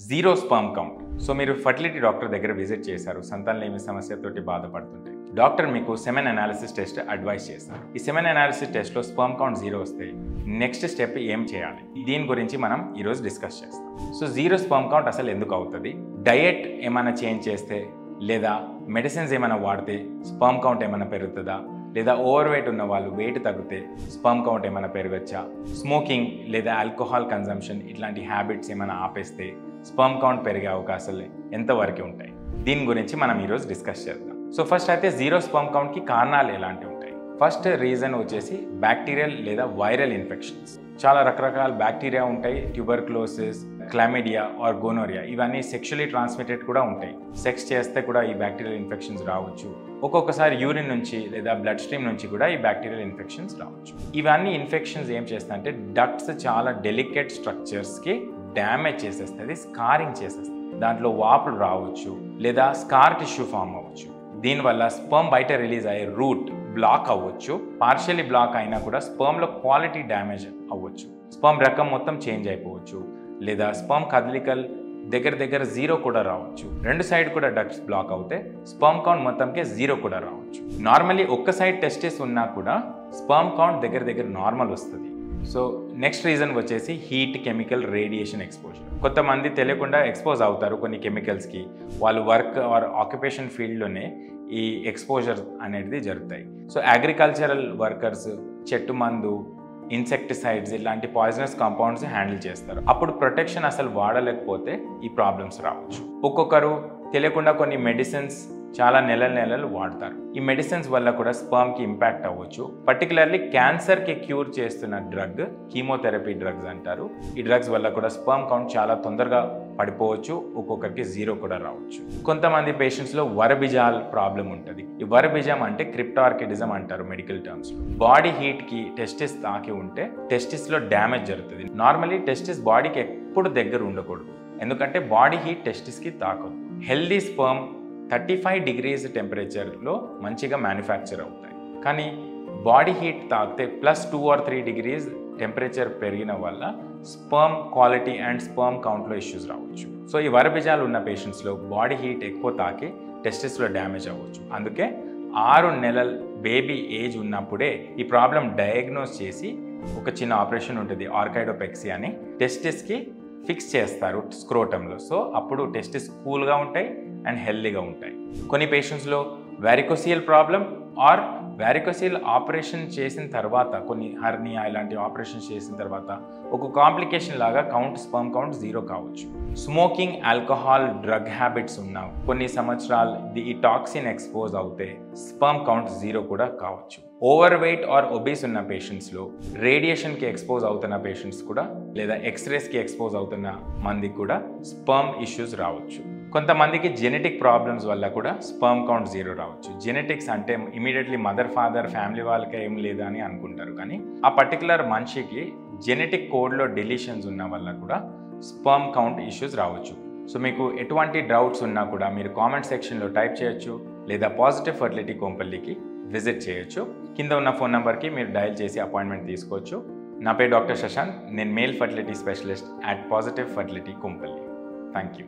Zero sperm count. So మీరు fertility doctor దగ్గర visit చేశారు, సంతానలేమి సమస్యతోటి బాధపడుతుంటే డాక్టర్ మీకు సెమెన్ అనాలిసిస్ టెస్ట్ అడ్వైస్ చేస్తారు. ఈ సెమెన్ అనాలిసిస్ టెస్ట్లో స్పర్మ్ కౌంట్ జీరో వస్తే నెక్స్ట్ స్టెప్ ఏం చేయాలి, దీని గురించి మనం ఈరోజు డిస్కస్ చేస్తాం. సో జీరో స్పర్మ్ కౌంట్ అసలు ఎందుకు అవుతుంది, డయట్ ఏమైనా చేంజ్ చేస్తే లేదా మెడిసిన్స్ ఏమైనా వాడితే స్పర్మ్ కౌంట్ ఏమైనా పెరుగుతుందా, లేదా ఓవర్ వెయిట్ ఉన్న వాళ్ళు వెయిట్ తగ్గితే స్పర్మ్ కౌంట్ ఏమైనా పెరగచ్చా, స్మోకింగ్ లేదా ఆల్కహాల్ కన్జంప్షన్ ఇట్లాంటి హ్యాబిట్స్ ఏమైనా ఆపేస్తే స్పర్మ్ కౌంట్ పెరిగే అవకాశాలు ఎంతవరకు ఉంటాయి, దీని గురించి మనం ఈరోజు డిస్కస్ చేద్దాం. సో ఫస్ట్ అయితే జీరో స్పర్మ్ కౌంట్కి కారణాలు ఎలాంటివి ఉంటాయి. ఫస్ట్ రీజన్ వచ్చేసి బ్యాక్టీరియల్ లేదా వైరల్ ఇన్ఫెక్షన్స్. చాలా రకరకాల బ్యాక్టీరియా ఉంటాయి, ట్యూబర్క్లోసిస్, క్లామిడియా ఆర్ గోనోరియా, ఇవన్నీ సెక్షువల్లీ ట్రాన్స్మిటెడ్ కూడా ఉంటాయి. సెక్స్ చేస్తే కూడా ఈ బ్యాక్టీరియల్ ఇన్ఫెక్షన్స్ రావచ్చు. ఒక్కొక్కసారి యూరిన్ నుంచి లేదా బ్లడ్ స్ట్రీమ్ నుంచి కూడా ఈ బ్యాక్టీరియల్ ఇన్ఫెక్షన్స్ రావచ్చు. ఇవన్నీ ఇన్ఫెక్షన్స్ ఏం చేస్తాయంటే డక్ట్స్ చాలా డెలికేట్ స్ట్రక్చర్స్కి డ్యామేజ్ చేసేస్తుంది, స్కారింగ్ చేసేస్తుంది. దాంట్లో వాపులు రావచ్చు లేదా స్కార్ టిష్యూ ఫామ్ అవ్వచ్చు. దీనివల్ల స్పర్మ్ బయట రిలీజ్ అయ్యే రూట్ బ్లాక్ అవ్వచ్చు. పార్షియలీ బ్లాక్ అయినా కూడా స్పర్మ్లో క్వాలిటీ డ్యామేజ్ అవ్వచ్చు. స్పర్మ్ రకం మొత్తం చేంజ్ అయిపోవచ్చు, లేదా స్పర్మ్ కదలికలు దగ్గర జీరో కూడా రావచ్చు. రెండు సైడ్ కూడా డక్ట్స్ బ్లాక్ అవుతే స్పర్మ్ కౌంట్ మొత్తంకే జీరో కూడా రావచ్చు. నార్మల్లీ ఒక్క సైడ్ టెస్టిస్ ఉన్నా కూడా స్పర్మ్ కౌంట్ దగ్గర నార్మల్ వస్తుంది. సో నెక్స్ట్ రీజన్ వచ్చేసి హీట్, కెమికల్, రేడియేషన్ ఎక్స్పోజర్. కొంతమంది తెలియకుండా ఎక్స్పోజ్ అవుతారు కొన్ని కెమికల్స్కి. వాళ్ళు వర్క్ ఆర్ ఆక్యుపేషన్ ఫీల్డ్లోనే ఈ ఎక్స్పోజర్ అనేది జరుగుతాయి. సో అగ్రికల్చరల్ వర్కర్స్ చెట్టు మందు, ఇన్సెక్టిసైడ్స్ ఇలాంటి పాయిజనస్ కాంపౌండ్స్ హ్యాండిల్ చేస్తారు. అప్పుడు ప్రొటెక్షన్ అసలు వాడలేకపోతే ఈ ప్రాబ్లమ్స్ రావచ్చు. ఒక్కొక్కరు తెలియకుండా కొన్ని మెడిసిన్స్ చాలా నెలలు వాడతారు. ఈ మెడిసిన్స్ వల్ల కూడా స్పర్మ్కి ఇంపాక్ట్ అవ్వచ్చు. పర్టికులర్లీ క్యాన్సర్కి క్యూర్ చేస్తున్న డ్రగ్ కీమోథెరపీ డ్రగ్స్ అంటారు. ఈ డ్రగ్స్ వల్ల కూడా స్పర్మ్ కౌంట్ చాలా తొందరగా పడిపోవచ్చు, ఒక్కొక్కరికి జీరో కూడా రావచ్చు. కొంతమంది పేషెంట్స్లో వరబిజాల్ ప్రాబ్లం ఉంటుంది. ఈ వరబిజం అంటే క్రిప్టార్కిడిజం అంటారు మెడికల్ టర్మ్స్లో. బాడీ హీట్కి టెస్టిస్ తాకి ఉంటే టెస్టిస్లో డ్యామేజ్ జరుగుతుంది. నార్మల్లీ టెస్టిస్ బాడీకి ఎప్పుడు దగ్గర ఉండకూడదు, ఎందుకంటే బాడీ హీట్ టెస్టిస్కి తాకదు. హెల్దీ స్పర్మ్ 35 degrees టెంపరేచర్లో మంచిగా మ్యానుఫ్యాక్చర్ అవుతాయి. కానీ బాడీ హీట్ తాకితే +2 or 3 degrees టెంపరేచర్ పెరిగిన వల్ల స్పర్మ్ క్వాలిటీ అండ్ స్పర్మ్ కౌంట్లో ఇష్యూస్ రావచ్చు. సో ఈ వరబిజాలు ఉన్న పేషెంట్స్లో బాడీ హీట్ ఎక్కువ తాకి టెస్టిస్లో డ్యామేజ్ అవ్వచ్చు. అందుకే 6 నెలల బేబీ ఏజ్ ఉన్నప్పుడే ఈ ప్రాబ్లం డయాగ్నోస్ చేసి ఒక చిన్న ఆపరేషన్ ఉంటుంది, ఆర్కైడోపెక్సీ అని, టెస్టిస్కి ఫిక్స్ చేస్తారు స్క్రోటంలో. సో అప్పుడు టెస్టిస్ కూల్గా ఉంటాయి అండ్ హెల్దీగా ఉంటాయి. కొన్ని పేషెంట్స్లో వారికోసియల్ ప్రాబ్లం ఆర్ వారికోసియల్ ఆపరేషన్ చేసిన తర్వాత, కొన్ని హర్నియా ఇలాంటి ఆపరేషన్ చేసిన తర్వాత ఒక కాంప్లికేషన్ లాగా స్పర్మ్ కౌంట్ జీరో కావచ్చు. స్మోకింగ్, ఆల్కహాల్, డ్రగ్ హ్యాబిట్స్ ఉన్న కొన్ని సంవత్సరాలు ఈ టాక్సిన్ ఎక్స్పోజ్ అవుతే స్పర్మ్ కౌంట్ జీరో కూడా కావచ్చు. ఓవర్ వెయిట్ ఆర్ ఒబీస్ ఉన్న పేషెంట్స్లో, రేడియేషన్కి ఎక్స్పోజ్ అవుతున్న పేషెంట్స్ కూడా లేదా ఎక్స్రేస్కి ఎక్స్పోజ్ అవుతున్న మందికి కూడా స్పర్మ్ ఇష్యూస్ రావచ్చు. కొంతమందికి జెనెటిక్ ప్రాబ్లమ్స్ వల్ల కూడా స్పర్మ్ కౌంట్ జీరో రావచ్చు. జెనెటిక్స్ అంటే ఇమీడియట్లీ మదర్, ఫాదర్, ఫ్యామిలీ వాళ్ళకే ఏం లేదా అని అనుకుంటారు, కానీ ఆ పర్టికులర్ మనిషికి జెనెటిక్ కోడ్లో డెలీషన్స్ ఉన్న వల్ల కూడా స్పర్మ్ కౌంట్ ఇష్యూస్ రావచ్చు. సో మీకు ఎటువంటి డౌట్స్ ఉన్నా కూడా మీరు కామెంట్ సెక్షన్లో టైప్ చేయొచ్చు, లేదా పాజిటివ్ ఫర్టిలిటీ కొంపల్లికి విజిట్ చేయొచ్చు. కింద ఉన్న ఫోన్ నెంబర్కి మీరు డయల్ చేసి అపాయింట్మెంట్ తీసుకోవచ్చు. నా పేరు డాక్టర్ శశాంక్, నేను male fertility specialist at positive fertility Kompally. Thank you.